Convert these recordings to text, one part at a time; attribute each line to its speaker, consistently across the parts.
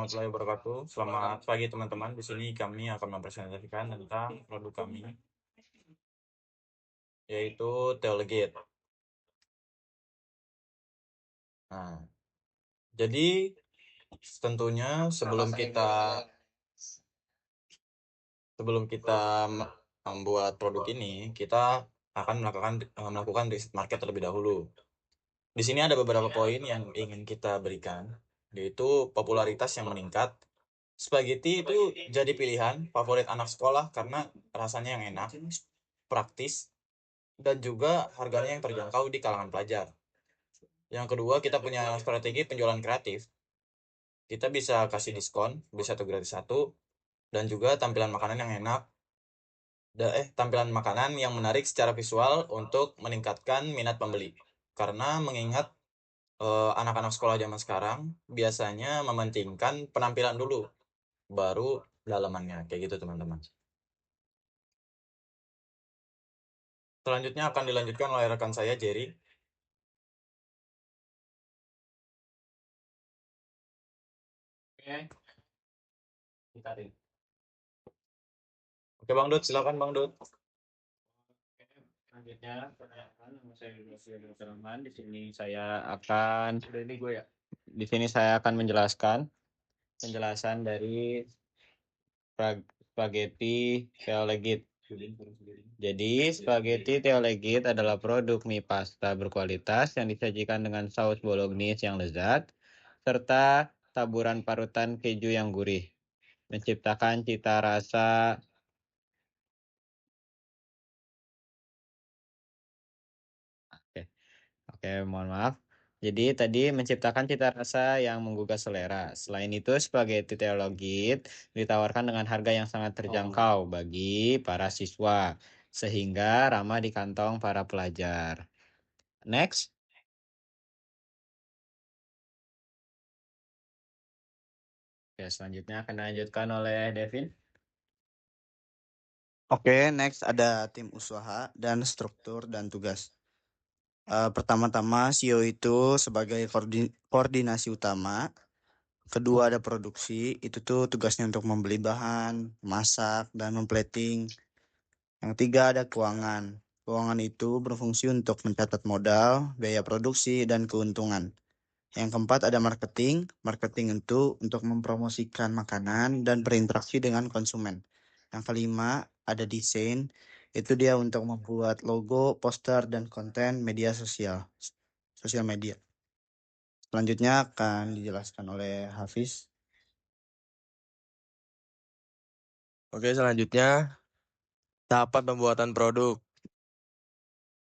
Speaker 1: warahmatullahi wabarakatuh. Selamat pagi teman-teman. Di sini kami akan mempresentasikan tentang produk kami, yaitu Teolegate. Nah, jadi tentunya sebelum kita membuat produk ini, kita akan melakukan riset market terlebih dahulu. Di sini ada beberapa poin yang ingin kita berikan, yaitu popularitas yang meningkat. Spaghetti itu jadi pilihan favorit anak sekolah karena rasanya yang enak, praktis, dan juga harganya yang terjangkau di kalangan pelajar. Yang kedua, kita punya strategi penjualan kreatif. Kita bisa kasih diskon, bisa satu gratis satu, dan juga tampilan makanan yang enak, tampilan makanan yang menarik secara visual untuk meningkatkan minat pembeli. Karena mengingat anak-anak sekolah zaman sekarang biasanya mementingkan penampilan dulu, baru dalamannya, kayak gitu teman-teman. Selanjutnya akan dilanjutkan oleh rekan saya, Jerry. Oke, Bang Dut, silakan Bang Dut.
Speaker 2: Selanjutnya, perkenalkan, nama saya Dr. Rahman. Di sini saya akan menjelaskan penjelasan dari spaghetti Teolegit. Jadi, spaghetti Teolegit adalah produk mie pasta berkualitas yang disajikan dengan saus bolognese yang lezat serta taburan parutan keju yang gurih, menciptakan cita rasa mohon maaf. Jadi tadi menciptakan cita rasa yang menggugah selera. Selain itu, spaghetti Teologit ditawarkan dengan harga yang sangat terjangkau bagi para siswa, sehingga ramah di kantong para pelajar. Next. Oke, selanjutnya akan dilanjutkan oleh Devin.
Speaker 3: Oke, next ada tim usaha dan struktur dan tugas. Pertama-tama CEO itu sebagai koordinasi utama. Kedua ada produksi, itu tuh tugasnya untuk membeli bahan, masak, dan memplating. Yang tiga ada keuangan. Keuangan itu berfungsi untuk mencatat modal, biaya produksi, dan keuntungan. Yang keempat ada marketing. Marketing itu untuk mempromosikan makanan dan berinteraksi dengan konsumen. Yang kelima ada desain. Itu dia untuk membuat logo, poster, dan konten media sosial media. Selanjutnya akan dijelaskan oleh Hafiz.
Speaker 4: Oke, selanjutnya tahapan pembuatan produk.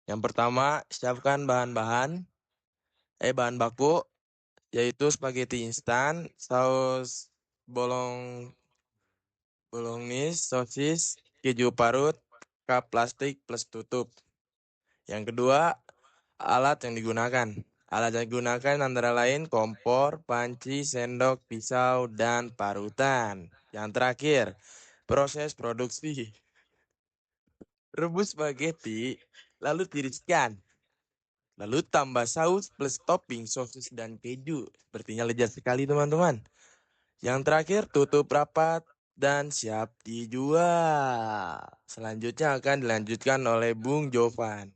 Speaker 4: Yang pertama, siapkan bahan baku, yaitu spaghetti instan, saus bolognese, sosis, keju parut, cup plastik plus tutup. Yang kedua, alat yang digunakan. Alat yang digunakan antara lain kompor, panci, sendok, pisau, dan parutan. Yang terakhir, proses produksi. Rebus spaghetti, lalu tiriskan. Lalu tambah saus plus topping sosis dan keju. Sepertinya lezat sekali teman-teman. Yang terakhir tutup rapat dan siap dijual. Selanjutnya akan dilanjutkan oleh Bung Jovan.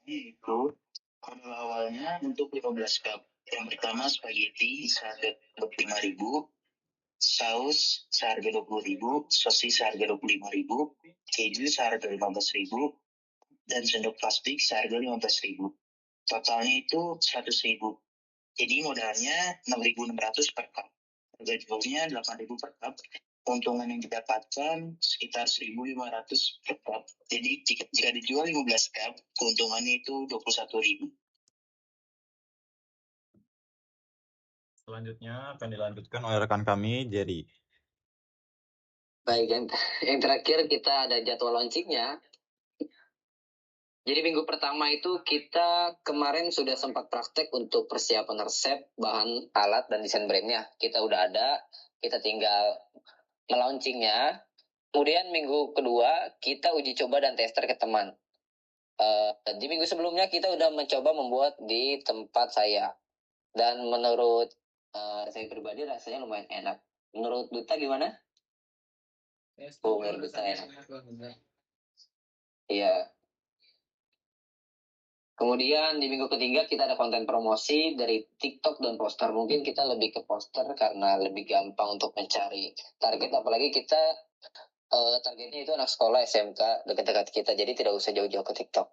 Speaker 5: Itu awalnya untuk 15 cup. Yang pertama spaghetti seharga 25.000, saus seharga 20.000, sosis seharga 25.000, keju seharga 15.000, dan sendok plastik seharga 15.000. Totalnya itu 100.000. Jadi modalnya 6.600 per cup. Harga jualnya 8.000 per cup. Keuntungan yang didapatkan sekitar 1.500 per cup. Jadi jika dijual 15 cup, keuntungannya itu 21.000.
Speaker 1: Selanjutnya akan dilanjutkan oleh rekan kami, Jerry.
Speaker 6: Baik, yang terakhir kita ada jadwal launchingnya. Jadi minggu pertama itu kita kemarin sudah sempat praktek untuk persiapan resep, bahan, alat, dan desain brandnya. Kita udah ada, kita tinggal melaunchingnya. Kemudian minggu kedua kita uji coba dan tester ke teman. Di minggu sebelumnya kita udah mencoba membuat di tempat saya. Dan menurut saya pribadi rasanya lumayan enak. Menurut Duta gimana? Menurut Duta enak. Iya. Kemudian di minggu ketiga kita ada konten promosi dari TikTok dan poster. Mungkin kita lebih ke poster karena lebih gampang untuk mencari target. Apalagi kita targetnya itu anak sekolah SMK dekat-dekat kita. Jadi tidak usah jauh-jauh ke TikTok.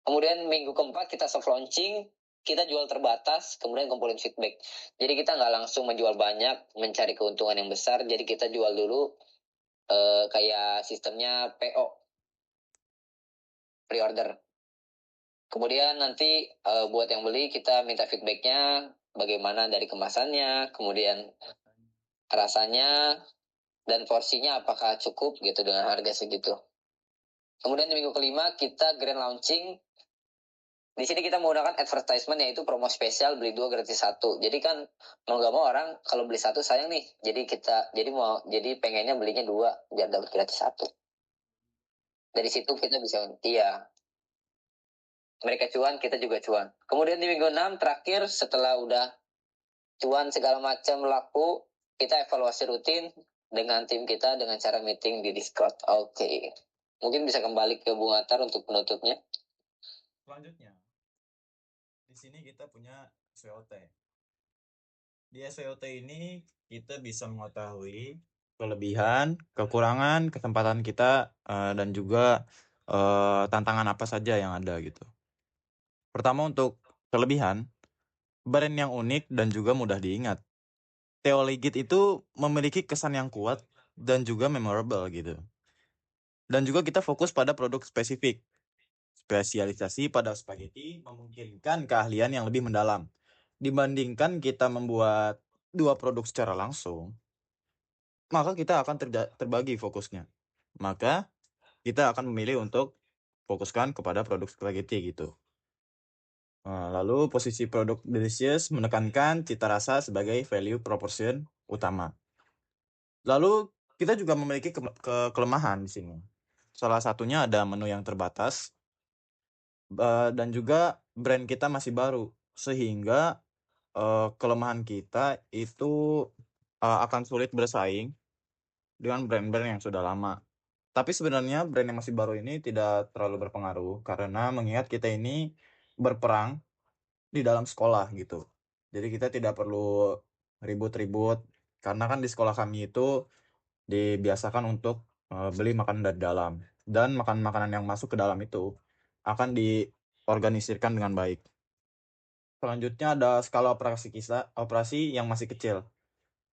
Speaker 6: Kemudian minggu keempat kita soft launching. Kita jual terbatas, kemudian kumpulin feedback. Jadi kita nggak langsung menjual banyak, mencari keuntungan yang besar. Jadi kita jual dulu kayak sistemnya PO, pre-order. Kemudian nanti buat yang beli kita minta feedbacknya bagaimana dari kemasannya, kemudian rasanya, dan porsinya apakah cukup gitu dengan harga segitu. Kemudian di minggu kelima kita grand launching. Di sini kita menggunakan advertisement yaitu promo spesial beli 2 gratis 1. Jadi kan mau nggak mau orang kalau beli 1 sayang nih. Jadi pengennya belinya 2 biar dapat gratis 1. Dari situ kita bisa mereka cuan, kita juga cuan. Kemudian di minggu 6 terakhir setelah udah cuan segala macam laku, kita evaluasi rutin dengan tim kita dengan cara meeting di Discord. Oke. Mungkin bisa kembali ke Bung Atar untuk penutupnya.
Speaker 1: Selanjutnya, di sini kita punya SWOT. Di SWOT ini kita bisa mengetahui kelebihan, kekurangan, kesempatan kita dan juga tantangan apa saja yang ada gitu. Pertama untuk kelebihan, brand yang unik dan juga mudah diingat. Teoligit itu memiliki kesan yang kuat dan juga memorable gitu. Dan juga kita fokus pada produk spesifik. Spesialisasi pada spaghetti memungkinkan keahlian yang lebih mendalam. Dibandingkan kita membuat 2 produk secara langsung, maka kita akan terbagi fokusnya. Maka kita akan memilih untuk fokuskan kepada produk spaghetti gitu. Lalu posisi produk delicious menekankan cita rasa sebagai value proportion utama. Lalu kita juga memiliki kelemahan di sini. Salah satunya ada menu yang terbatas dan juga brand kita masih baru, sehingga kelemahan kita itu akan sulit bersaing dengan brand-brand yang sudah lama. Tapi sebenarnya brand yang masih baru ini tidak terlalu berpengaruh karena mengingat kita ini berperang di dalam sekolah gitu. Jadi kita tidak perlu ribut-ribut karena kan di sekolah kami itu dibiasakan untuk beli makanan dari dalam, dan makanan-makanan yang masuk ke dalam itu akan diorganisirkan dengan baik. Selanjutnya ada skala operasi yang masih kecil.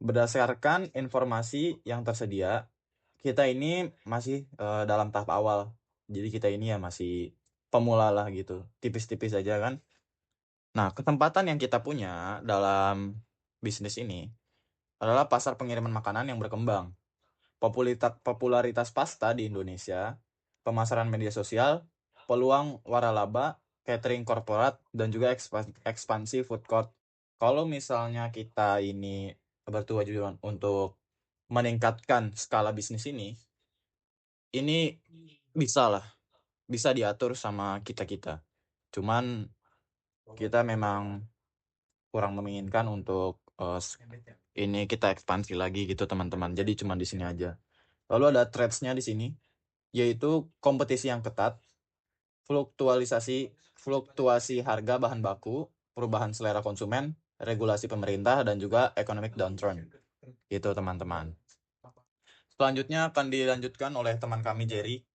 Speaker 1: Berdasarkan informasi yang tersedia, kita ini masih dalam tahap awal. Jadi kita ini ya masih pemula lah gitu, tipis-tipis aja kan. Nah, kesempatan yang kita punya dalam bisnis ini adalah pasar pengiriman makanan yang berkembang, popularitas pasta di Indonesia, pemasaran media sosial, peluang waralaba, catering korporat, dan juga ekspansi food court. Kalau misalnya kita ini bertujuan untuk meningkatkan skala bisnis ini bisa diatur sama kita. Cuman kita memang kurang menginginkan untuk ini kita ekspansi lagi gitu teman-teman. Jadi cuma di sini aja. Lalu ada threats-nya di sini, yaitu kompetisi yang ketat, fluktuasi harga bahan baku, perubahan selera konsumen, regulasi pemerintah, dan juga economic downturn. Itu teman-teman. Selanjutnya akan dilanjutkan oleh teman kami Jerry.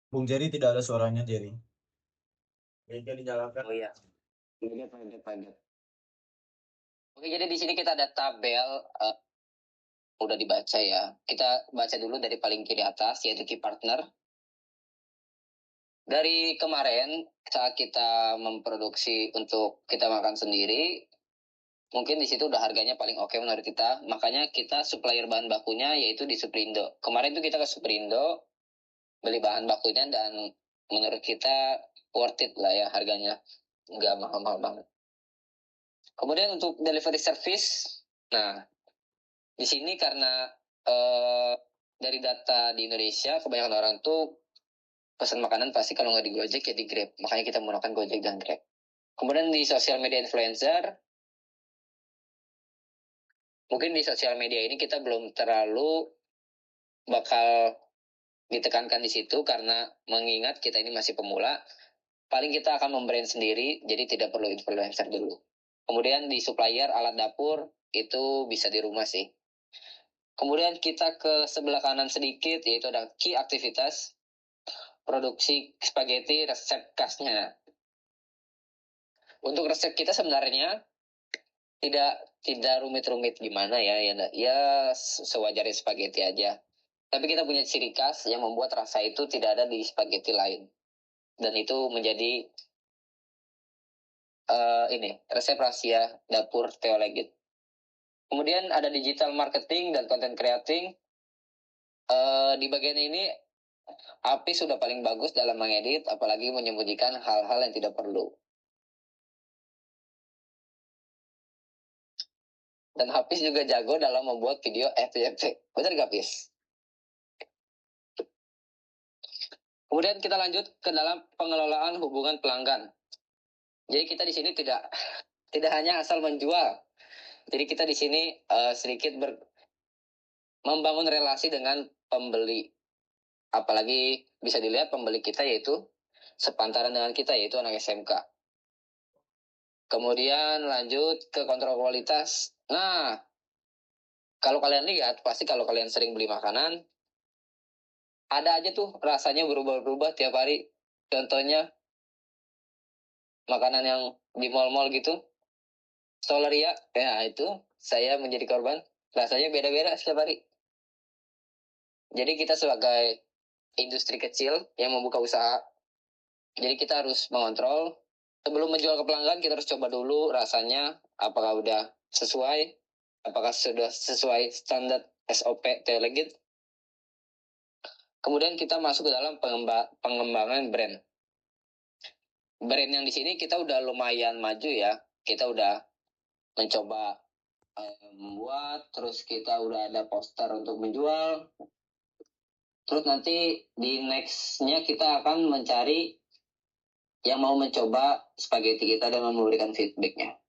Speaker 1: Bung Jerry tidak ada suaranya, Jerry. Bisa dinyalakan.
Speaker 6: Oh iya. Paget. Oke, jadi di sini kita ada tabel udah dibaca ya. Kita baca dulu dari paling kiri atas yaitu key partner. Dari kemarin saat kita memproduksi untuk kita makan sendiri, mungkin di situ udah harganya paling oke menurut kita. Makanya kita supplier bahan bakunya yaitu di Superindo. Kemarin tuh kita ke Superindo, beli bahan bakunya, dan menurut kita worth it lah ya harganya, nggak mahal-mahal banget. Kemudian untuk delivery service, nah di sini karena dari data di Indonesia kebanyakan orang tuh pesan makanan pasti kalau nggak di Gojek ya di Grab, makanya kita menggunakan Gojek dan Grab. Kemudian di sosial media influencer, mungkin di sosial media ini kita belum terlalu bakal ditekankan di situ karena mengingat kita ini masih pemula, paling kita akan membrand sendiri, jadi tidak perlu influencer dulu. Kemudian di supplier alat dapur itu bisa di rumah sih. Kemudian kita ke sebelah kanan sedikit, yaitu ada key aktivitas produksi spaghetti resep khasnya. Untuk resep kita sebenarnya tidak rumit-rumit gimana ya sewajarnya spaghetti aja. Tapi kita punya ciri khas yang membuat rasa itu tidak ada di spaghetti lain. Dan itu menjadi resep rahasia dapur Theo Legit. Kemudian ada digital marketing dan content creating. Di bagian ini Api sudah paling bagus dalam mengedit, apalagi menyembunyikan hal-hal yang tidak perlu. Dan Hafiz juga jago dalam membuat video FYP. Benar gak, Hafiz? Kemudian kita lanjut ke dalam pengelolaan hubungan pelanggan. Jadi kita di sini tidak hanya asal menjual. Jadi kita di sini sedikit membangun relasi dengan pembeli. Apalagi bisa dilihat pembeli kita yaitu sepantaran dengan kita, yaitu anak SMK. Kemudian lanjut ke kontrol kualitas. Nah, kalau kalian lihat, pasti kalau kalian sering beli makanan, ada aja tuh rasanya berubah-ubah tiap hari. Contohnya, makanan yang di mall-mall gitu, Soleria, ya itu saya menjadi korban. Rasanya beda-beda setiap hari. Jadi kita sebagai industri kecil yang membuka usaha, jadi kita harus mengontrol. Sebelum menjual ke pelanggan, kita harus coba dulu rasanya apakah udah sesuai, apakah sudah sesuai standar SOP Theo Legit. Kemudian kita masuk ke dalam pengembangan brand. Brand yang di sini kita udah lumayan maju ya. Kita udah mencoba membuat, terus kita udah ada poster untuk menjual. Terus nanti di next-nya kita akan mencari yang mau mencoba spaghetti kita dan memberikan feedback-nya.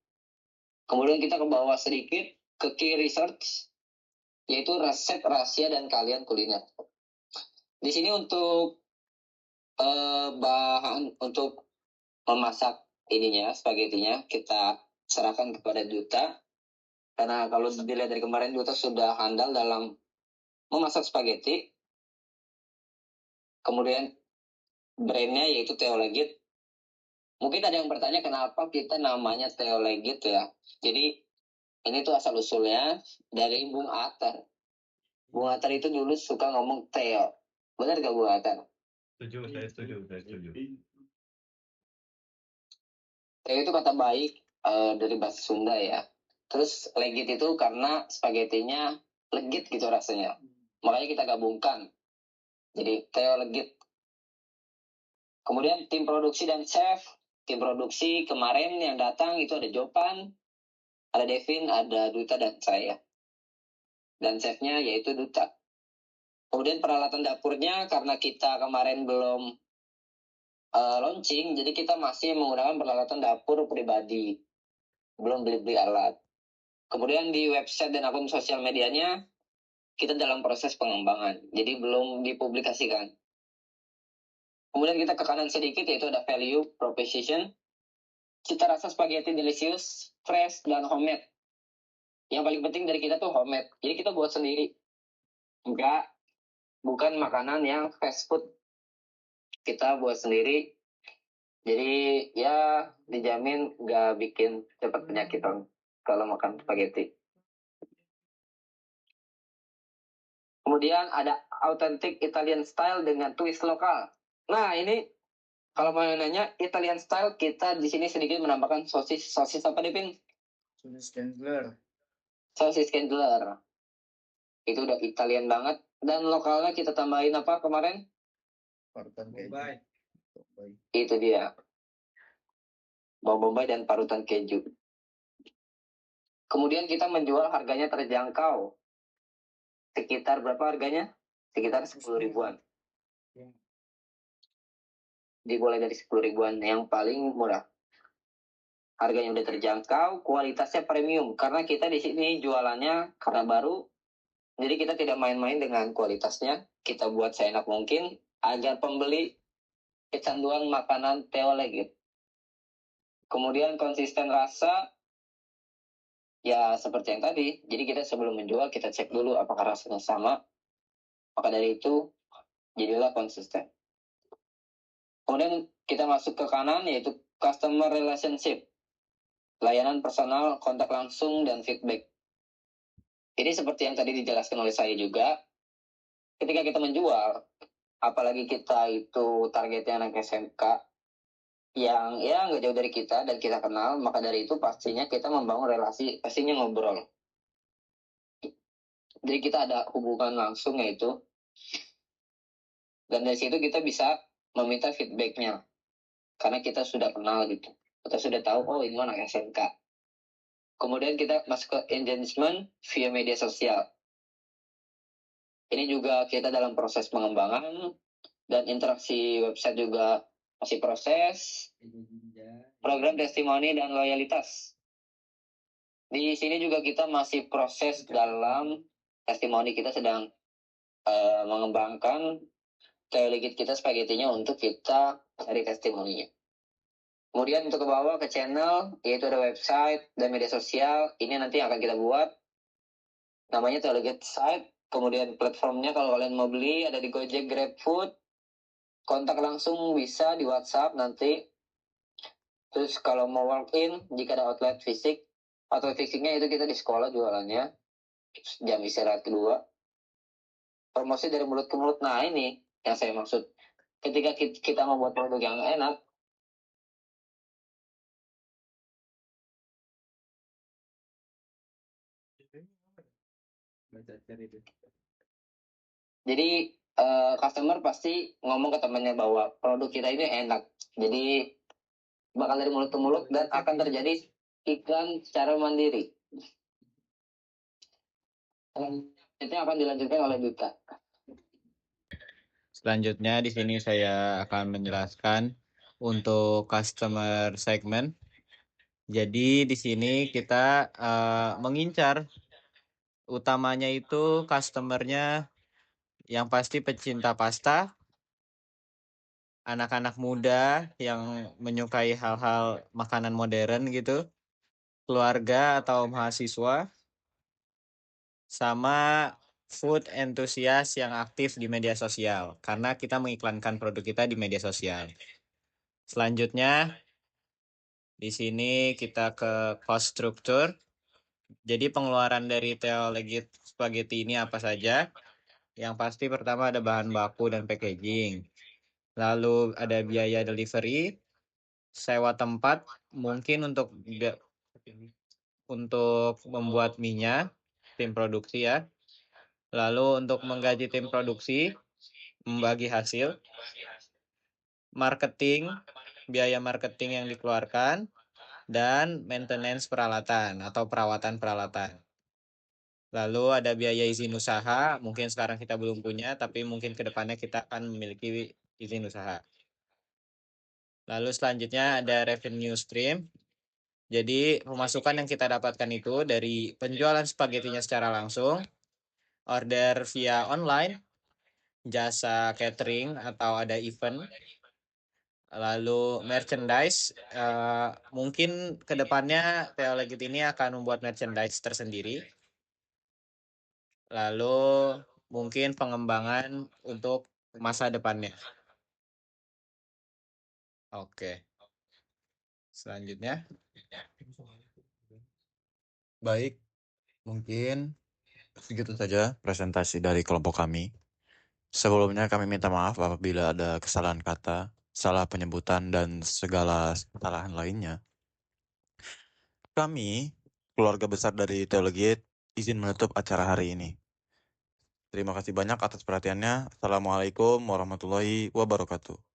Speaker 6: Kemudian kita ke bawah sedikit ke key research, yaitu resep rahasia dan kalian kuliner. Di sini untuk bahan untuk memasak ininya, spagettinya, kita serahkan kepada Duta. Karena kalau dilihat dari kemarin, Duta sudah handal dalam memasak spaghetti. Kemudian brandnya yaitu Theo Legit. Mungkin ada yang bertanya kenapa kita namanya Theo Legit ya. Jadi ini tuh asal usulnya dari Bung Atar. Bung Atar itu dulu suka ngomong Theo. Benar gak Bung Atar?
Speaker 7: Saya setuju.
Speaker 6: Theo itu kata baik dari bahasa Sunda ya. Terus legit itu karena spagettinya legit gitu rasanya. Makanya kita gabungkan. Jadi Theo Legit. Kemudian tim produksi dan chef. Tim produksi kemarin yang datang itu ada Jopan, ada Devin, ada Duta, dan saya. Dan chefnya yaitu Duta. Kemudian peralatan dapurnya karena kita kemarin belum launching, jadi kita masih menggunakan peralatan dapur pribadi. Belum beli-beli alat. Kemudian di website dan akun sosial medianya, kita dalam proses pengembangan. Jadi belum dipublikasikan. Kemudian kita ke kanan sedikit, yaitu ada value proposition. Cita rasa spaghetti delicious, fresh, dan homemade. Yang paling penting dari kita tuh homemade. Jadi kita buat sendiri. Bukan makanan yang fast food. Kita buat sendiri. Jadi ya dijamin nggak bikin cepat penyakit kalau makan spaghetti. Kemudian ada authentic Italian style dengan twist lokal. Nah ini kalau mau nanya Italian style, kita di sini sedikit menambahkan sosis apa nih, Pin? Sosis Candler. Itu udah Italian banget. Dan lokalnya kita tambahin apa kemarin?
Speaker 3: Parutan keju. Bombay.
Speaker 6: Itu dia. Bawang bombay dan parutan keju. Kemudian kita menjual harganya terjangkau. Sekitar berapa harganya? Sekitar 10 ribuan. Dimulai dari 10 ribuan yang paling murah. Harganya udah terjangkau, kualitasnya premium. Karena kita di sini jualannya karena baru, jadi kita tidak main-main dengan kualitasnya. Kita buat seenak mungkin agar pembeli kecanduan makanan Theo Legit. Kemudian konsisten rasa, ya seperti yang tadi. Jadi kita sebelum menjual, kita cek dulu apakah rasanya sama. Maka dari itu, jadilah konsisten. Kemudian kita masuk ke kanan, yaitu customer relationship. Layanan personal, kontak langsung, dan feedback. Ini seperti yang tadi dijelaskan oleh saya juga. Ketika kita menjual, apalagi kita itu targetnya anak SMK, yang ya nggak jauh dari kita dan kita kenal, maka dari itu pastinya kita membangun relasi, pastinya ngobrol. Jadi kita ada hubungan langsung yaitu, dan dari situ kita bisa meminta feedbacknya, karena kita sudah kenal gitu, kita sudah tahu oh ini anak SMK. Kemudian kita masuk ke engagement via media sosial. Ini juga kita dalam proses pengembangan dan interaksi website juga masih proses. Program testimoni dan loyalitas. Di sini juga kita masih proses dalam testimoni, kita sedang mengembangkan Theo Legit kita spaghettinya untuk kita cari testimoninya. Kemudian untuk ke bawah ke channel, yaitu ada website dan media sosial. Ini nanti akan kita buat. Namanya Theo Legit site. Kemudian platformnya kalau kalian mau beli ada di Gojek, GrabFood. Kontak langsung bisa di WhatsApp nanti. Terus kalau mau walk in, jika ada outlet fisik, outlet fisiknya itu kita di sekolah jualannya. Jam istirahat kedua. Promosi dari mulut ke mulut. Nah ini yang saya maksud. Ketika kita membuat produk yang enak, jadi customer pasti ngomong ke temannya bahwa produk kita ini enak. Jadi bakal dari mulut ke mulut dan akan terjadi iklan secara mandiri. Itu akan dilanjutkan oleh Duta.
Speaker 2: Selanjutnya di sini saya akan menjelaskan untuk customer segment. Jadi di sini kita mengincar utamanya itu customernya yang pasti pecinta pasta, anak-anak muda yang menyukai hal-hal makanan modern gitu, keluarga atau mahasiswa, sama food enthusiast yang aktif di media sosial karena kita mengiklankan produk kita di media sosial. Selanjutnya di sini kita ke cost structure. Jadi pengeluaran dari Theo Legit Spaghetti ini apa saja? Yang pasti pertama ada bahan baku dan packaging. Lalu ada biaya delivery, sewa tempat, mungkin untuk membuat mie-nya, tim produksi ya. Lalu untuk menggaji tim produksi, membagi hasil, marketing, biaya marketing yang dikeluarkan, dan maintenance peralatan atau perawatan peralatan. Lalu ada biaya izin usaha, mungkin sekarang kita belum punya, tapi mungkin kedepannya kita akan memiliki izin usaha. Lalu selanjutnya ada revenue stream. Jadi pemasukan yang kita dapatkan itu dari penjualan spagettinya secara langsung, order via online, jasa catering atau ada event, lalu merchandise. Mungkin kedepannya Theo Legit ini akan membuat merchandise tersendiri. Lalu mungkin pengembangan untuk masa depannya. Oke. Selanjutnya.
Speaker 1: Baik, mungkin segitu saja presentasi dari kelompok kami. Sebelumnya kami minta maaf apabila ada kesalahan kata, salah penyebutan, dan segala kesalahan lainnya. Kami, keluarga besar dari Theo Legit, izin menutup acara hari ini. Terima kasih banyak atas perhatiannya. Assalamualaikum warahmatullahi wabarakatuh.